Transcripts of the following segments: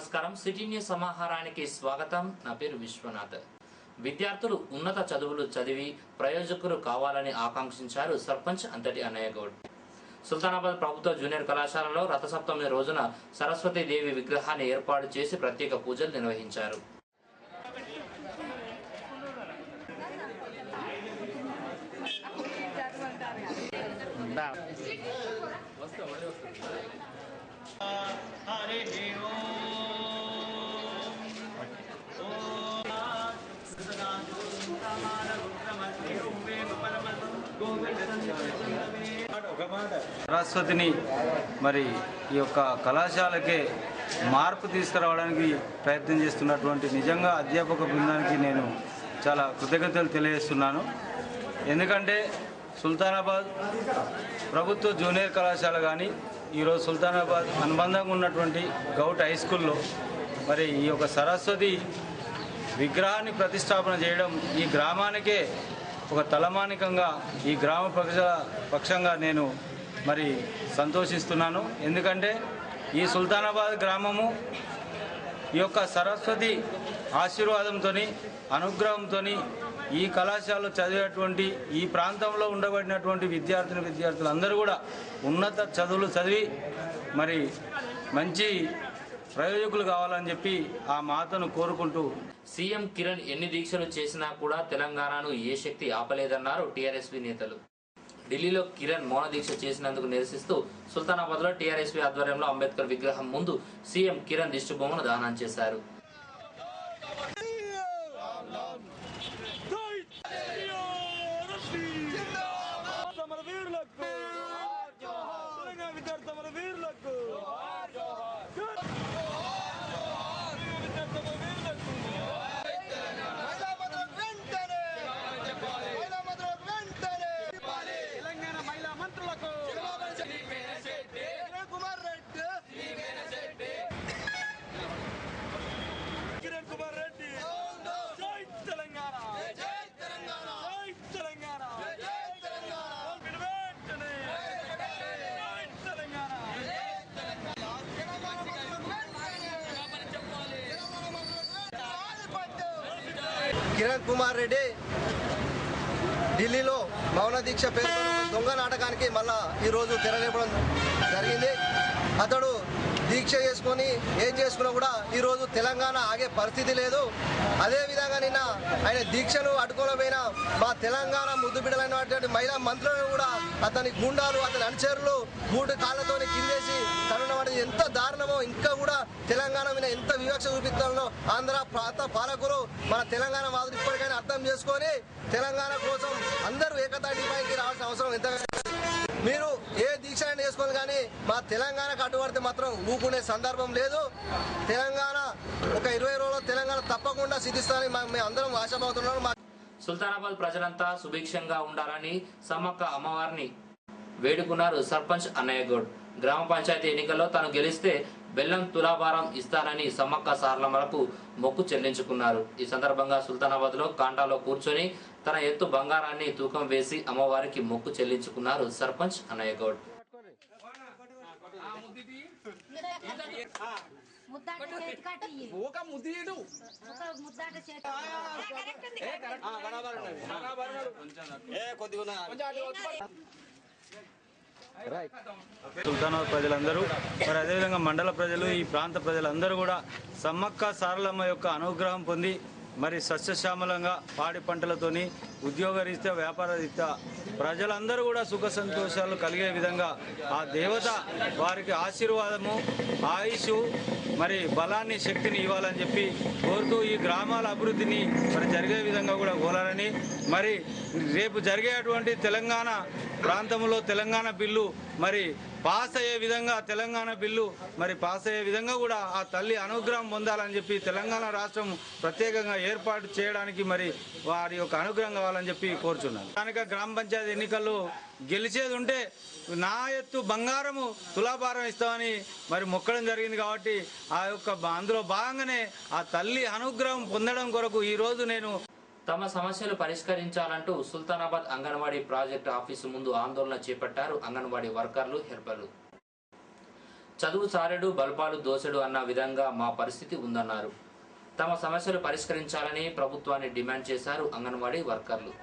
నమస్కారం city news సమాహారానికి స్వాగతం నా పేరు విశ్వనాథ్ విద్యార్థులు ఉన్నత చదువులు చదివి ప్రయోజకులు కావాలని ఆకాంక్షించారు సర్పంచ్ అంతటి అన్నయ్య గౌడ్ సుల్తానాబాద్ ప్రభుత్వ జూనియర్ కళాశాలలో రథసప్తమి రోజున సరస్వతి దేవి విగ్రహాన్ని ఏర్పాటు చేసి ప్రత్యేక పూజలు నిర్వహించారు సరస్వతిని మరి ఈ యొక్క కళాశాలకే మార్పు తీసుకురావడానికి ప్రయత్నం చేస్తున్నటువంటి నిజంగా అధ్యాపక బృందానికి నేను చాలా కృతజ్ఞతలు తెలియజేస్తున్నాను. ఎందుకంటే సుల్తానాబాద్ ప్రభుత్వ జూనియర్ కళాశాల కానీ ఈరోజు సుల్తానాబాద్ అనుబంధంగా ఉన్నటువంటి గౌట్ హై స్కూల్లో మరి ఈ యొక్క సరస్వతి విగ్రహాన్ని ప్రతిష్టాపన చేయడం ఈ గ్రామానికే ఒక తలమానికంగా ఈ గ్రామ ప్రజల పక్షంగా నేను మరి సంతోషిస్తున్నాను. ఎందుకంటే ఈ సుల్తానాబాద్ గ్రామము ఈ యొక్క సరస్వతి ఆశీర్వాదంతో అనుగ్రహంతో ఈ కళాశాలలో చదివేటువంటి ఈ ప్రాంతంలో ఉండబడినటువంటి విద్యార్థులందరూ కూడా ఉన్నత చదువులు చదివి మరి మంచి ప్రయోజకులు కావాలని చెప్పి ఆ మాతను కోరుకుంటూ సీఎం కిరణ్ ఎన్ని దీక్షలు చేసినా కూడా తెలంగాణను ఏ శక్తి ఆపలేదన్నారు టీఆర్ఎస్పీ నేతలు. ఢిల్లీలో కిరణ్ మౌన దీక్ష చేసినందుకు నిరసిస్తూ సుల్తానాబాద్లో టీఆర్ఎస్పీ ఆధ్వర్యంలో అంబేద్కర్ విగ్రహం ముందు సీఎం కిరణ్ దిష్టిబొమ్మను దహనం చేశారు. కిరణ్ కుమార్ రెడ్డి ఢిల్లీలో మౌన దీక్ష పేరుతో దొంగ నాటకానికి మళ్ళా ఈరోజు తెరలేపడం జరిగింది. అతడు దీక్ష చేసుకొని ఏం చేసుకున్నా కూడా ఈరోజు తెలంగాణ ఆగే పరిస్థితి లేదు. అదేవిధంగా నిన్న ఆయన దీక్షను అడ్డుకోలేకపోయిన మా తెలంగాణ ముద్దు బిడ్డలైనటువంటి మహిళా మంత్రులను కూడా అతని గుండాలు అతని అనుచరులు మూడు కాళ్ళతో కిందేసి తనవాడి ఎంత దారుణమో ఇంకా కూడా తెలంగాణ మీద ఎంత వివక్ష చూపిస్తారో ఆంధ్ర ప్రాంత పాలకులు మన తెలంగాణ వాదులు ఇప్పటికైనా అర్థం చేసుకొని తెలంగాణ కోసం అందరూ ఏకతాటిపైకి రావాల్సిన అవసరం ఎంత. మీరు ఏ దీక్ష చేసుకోవాలి కానీ మా తెలంగాణకు అడ్డుపడితే మాత్రం ఊపుకునే సందర్భం లేదు. తెలంగాణ ఒక 20 రోజుల్లో తెలంగాణ తప్పకుండా సిద్ధిస్తారని మేము అందరం ఆశాభావుతున్నాం. సుల్తానాబాద్ ప్రజలంతా సుభిక్షంగా ఉండాలని సమ్మక్క అమ్మవారిని వేడుకున్నారు సర్పంచ్ అన్నయ్య గౌడ్. గ్రామ పంచాయతీ ఎన్నికల్లో తాను గెలిస్తే బెల్లం తులాభారం ఇస్తానని సమ్మక్క సారలమ్మలకు మొక్కు చెల్లించుకున్నారు. ఈ సందర్భంగా సుల్తానాబాద్ లో కాంటాలో కూర్చొని తన ఎత్తు బంగారాన్ని తూకం వేసి అమ్మవారికి మొక్కు చెల్లించుకున్నారు సర్పంచ్ అన్నయ్య గౌడ్. సుల్తానాబాద్ ప్రజలందరూ మరి అదేవిధంగా మండల ప్రజలు ఈ ప్రాంత ప్రజలందరూ కూడా సమ్మక్క సారలమ్మ యొక్క అనుగ్రహం పొంది మరి సస్యశ్యామలంగా పాడి పంటలతోని ఉద్యోగరీత్యా వ్యాపారరీత్యా ప్రజలందరూ కూడా సుఖ సంతోషాలు కలిగే విధంగా ఆ దేవత వారికి ఆశీర్వాదము ఆయుష్ మరి బలాన్ని శక్తిని ఇవ్వాలని చెప్పి కోరుతూ ఈ గ్రామాల అభివృద్ధిని మరి జరిగే విధంగా కూడా కోరాలని మరి రేపు జరిగేటువంటి తెలంగాణ ప్రాంతంలో తెలంగాణ బిల్లు మరి పాస్ అయ్యే విధంగా తెలంగాణ బిల్లు మరి పాస్ అయ్యే విధంగా కూడా ఆ తల్లి అనుగ్రహం పొందాలని చెప్పి తెలంగాణ రాష్ట్రం ప్రత్యేకంగా ఏర్పాటు చేయడానికి మరి వారి యొక్క అనుగ్రహం కావాలని చెప్పి కోరుచున్నాను. స్థానిక గ్రామ పంచాయతీ ఎన్నికల్లో గెలిచేది ఉంటే నా ఎత్తు బంగారము తులాభారం ఇస్తామని మరి మొక్కడం జరిగింది. కాబట్టి ఆ యొక్క అందులో భాగంగానే ఆ తల్లి అనుగ్రహం పొందడం కొరకు ఈరోజు నేను తమ సమస్యలు పరిష్కరించాలంటూ సుల్తానాబాద్ అంగన్వాడీ ప్రాజెక్టు ఆఫీసు ముందు ఆందోళన చేపట్టారు అంగన్వాడీ వర్కర్లు హెల్పర్లు. చదువు చారెడు బల్పాలు దోసెడు అన్న విధంగా మా పరిస్థితి ఉందన్నారు. తమ సమస్యలు పరిష్కరించాలని ప్రభుత్వాన్ని డిమాండ్ చేశారు అంగన్వాడీ వర్కర్లు.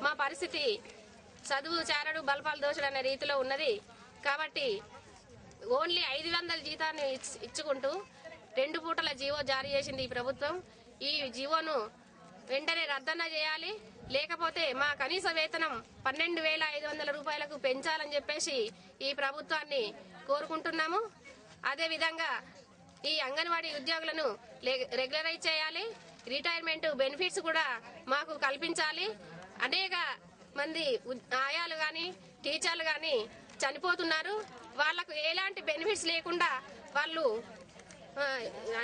మా పరిస్థితి చదువు చారడు బల్పాలు దోషుడు అనే రీతిలో ఉన్నది. కాబట్టి ఓన్లీ 500 జీతాన్ని ఇచ్చుకుంటూ 2 పూటల జీవో జారీ చేసింది ఈ ప్రభుత్వం. ఈ జీవోను వెంటనే రద్దన్న చేయాలి, లేకపోతే మా కనీస వేతనం 12,500 రూపాయలకు పెంచాలని చెప్పేసి ఈ ప్రభుత్వాన్ని కోరుకుంటున్నాము. అదేవిధంగా ఈ అంగన్వాడీ ఉద్యోగులను రెగ్యులరైజ్ చేయాలి, రిటైర్మెంట్ బెనిఫిట్స్ కూడా మాకు కల్పించాలి. అనేక మంది ఆయాలు కానీ టీచర్లు కానీ చనిపోతున్నారు. వాళ్లకు ఎలాంటి బెనిఫిట్స్ లేకుండా వాళ్ళు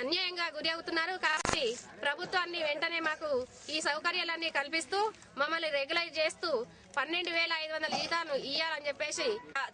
అన్యాయంగా గురి అవుతున్నారు. కాబట్టి ప్రభుత్వాన్ని వెంటనే మాకు ఈ సౌకర్యాలన్నీ కల్పిస్తూ మమ్మల్ని రెగ్యులైజ్ చేస్తూ 12,500 జీతాలు ఇయ్యాలని చెప్పేసి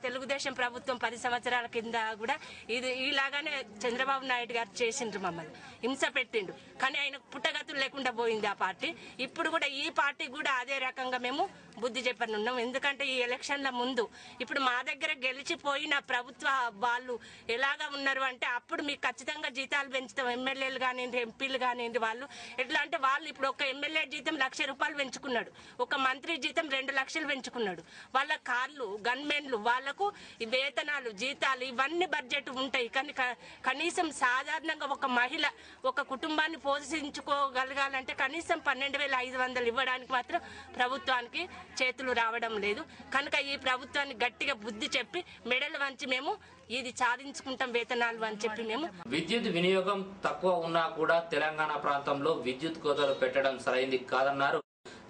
తెలుగుదేశం ప్రభుత్వం 10 సంవత్సరాల కింద కూడా ఇది ఇలాగానే చంద్రబాబు నాయుడు గారు చేసిండ్రు, మమ్మల్ని హింస పెట్టిండు. కానీ ఆయన పుట్టగతులు లేకుండా పోయింది ఆ పార్టీ. ఇప్పుడు కూడా ఈ పార్టీ కూడా అదే రకంగా మేము బుద్ధి చెప్పనున్నాం. ఎందుకంటే ఈ ఎలక్షన్ల ముందు ఇప్పుడు మా దగ్గర గెలిచిపోయిన ప్రభుత్వ వాళ్ళు ఎలాగా ఉన్నారు అంటే, అప్పుడు మీకు ఖచ్చితంగా జీతాలు పెంచుతాం, ఎమ్మెల్యేలు కానివ్వండి ఎంపీలు కానివ్వండి. వాళ్ళు ఎట్లా అంటే వాళ్ళు ఇప్పుడు ఒక ఎమ్మెల్యే జీతం 1,00,000 రూపాయలు పెంచుకున్నాడు, ఒక మంత్రి జీతం 2 లక్షలు పెంచుకున్నాడు. వాళ్ళ కార్లు గన్మెన్లు వాళ్ళకు వేతనాలు జీతాలు ఇవన్నీ బడ్జెట్ ఉంటాయి. కానీ కనీసం సాధారణంగా ఒక మహిళ ఒక కుటుంబాన్ని పోషించుకోగలగాలంటే కనీసం 12,500 ఇవ్వడానికి మాత్రం ప్రభుత్వానికి చేతులు రావడం లేదు. కనుక ఈ ప్రభుత్వాన్ని గట్టిగా బుద్ధి చెప్పి మెడలు వంచి మేము ఇది సాధించుకుంటాం వేతనాలు అని చెప్పి మేము. విద్యుత్ వినియోగం తక్కువ ఉన్నా కూడా తెలంగాణ ప్రాంతంలో విద్యుత్ కోతలు పెట్టడం సరైంది కాదన్నారు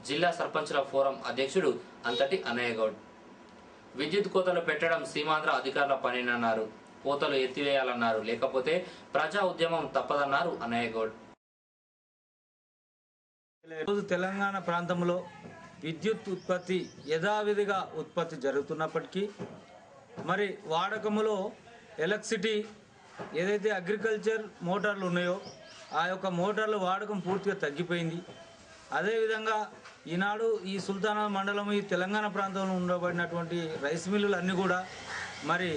జిల్లా సర్పంచుల ఫోరం అధ్యక్షుడు అంతటి అన్నయ్య గౌడ్. విద్యుత్ కోతలు పెట్టడం సీమాంధ్ర అధికారుల పనేనన్నారు. కోతలు ఎత్తివేయాలన్నారు, లేకపోతే ప్రజా ఉద్యమం తప్పదన్నారు అన్నయ్య గౌడ్. తెలంగాణ ప్రాంతంలో విద్యుత్ ఉత్పత్తి యథావిధిగా ఉత్పత్తి జరుగుతున్నప్పటికీ మరి వాడకములో ఎలక్ట్రిసిటీ ఏదైతే అగ్రికల్చర్ మోటార్లు ఉన్నాయో ఆ యొక్క మోటార్ల వాడకం పూర్తిగా తగ్గిపోయింది. అదేవిధంగా ఈనాడు ఈ సుల్తానాబాద్ మండలం ఈ తెలంగాణ ప్రాంతంలో ఉండబడినటువంటి రైస్ మిల్లులు అన్నీ కూడా మరి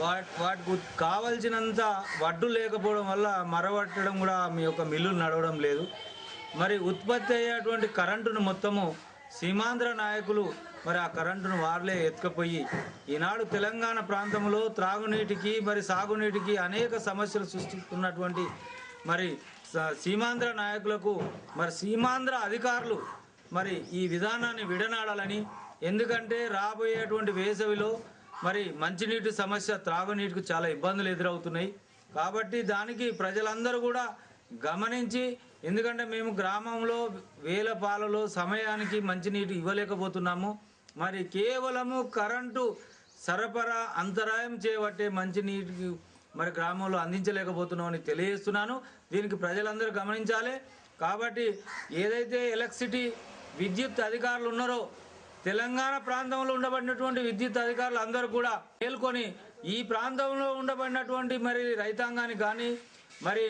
వాటికి కావలసినంత వడ్డు లేకపోవడం వల్ల మరవట్టడం కూడా మీ యొక్క మిల్లులు నడవడం లేదు. మరి ఉత్పత్తి అయ్యేటువంటి కరెంటును మొత్తము సీమాంధ్ర నాయకులు మరి ఆ కరెంటును వార్లే ఎత్తుకపోయి ఈనాడు తెలంగాణ ప్రాంతంలో త్రాగునీటికి మరి సాగునీటికి అనేక సమస్యలు సృష్టిస్తున్నటువంటి మరి సీమాంధ్ర నాయకులకు మరి సీమాంధ్ర అధికారులు మరి ఈ విధానాన్ని విడనాడాలని. ఎందుకంటే రాబోయేటువంటి వేసవిలో మరి మంచినీటి సమస్య త్రాగునీటికి చాలా ఇబ్బందులు ఎదురవుతున్నాయి. కాబట్టి దానికి ప్రజలందరూ కూడా గమనించి, ఎందుకంటే మేము గ్రామంలో వేల పాలలో సమయానికి మంచినీటి ఇవ్వలేకపోతున్నాము. మరి కేవలము కరెంటు సరఫరా అంతరాయం చేయబట్టే మంచినీటికి మరి గ్రామంలో అందించలేకపోతున్నామని తెలియజేస్తున్నాను. దీనికి ప్రజలందరూ గమనించాలి. కాబట్టి ఏదైతే ఎలక్ట్రిసిటీ విద్యుత్ అధికారులు ఉన్నారో తెలంగాణ ప్రాంతంలో ఉండబడినటువంటి విద్యుత్ అధికారులు అందరూ కూడా మేల్కొని ఈ ప్రాంతంలో ఉండబడినటువంటి మరి రైతాంగానికి కానీ మరి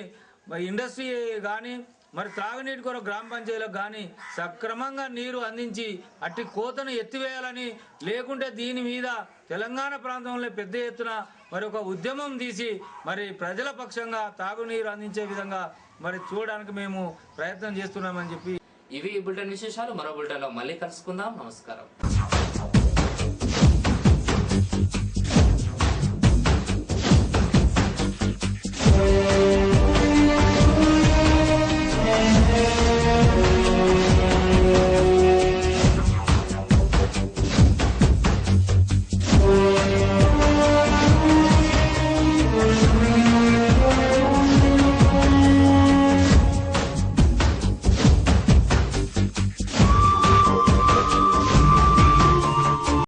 ఇండస్ట్రీ కానీ మరి త్రాగునీటి కొరకు గ్రామ పంచాయతీలకు కానీ సక్రమంగా నీరు అందించి అట్టి కోతను ఎత్తివేయాలని, లేకుంటే దీని మీద తెలంగాణ ప్రాంతంలో పెద్ద ఎత్తున మరి ఒక ఉద్యమం తీసి మరి ప్రజల పక్షంగా తాగునీరు అందించే విధంగా మరి చూడడానికి మేము ప్రయత్నం చేస్తున్నామని చెప్పి. ఇవి ఈ బులెటిన్ విశేషాలు. మరో బులెటిన్లో మళ్ళీ కలుసుకుందాం. నమస్కారం.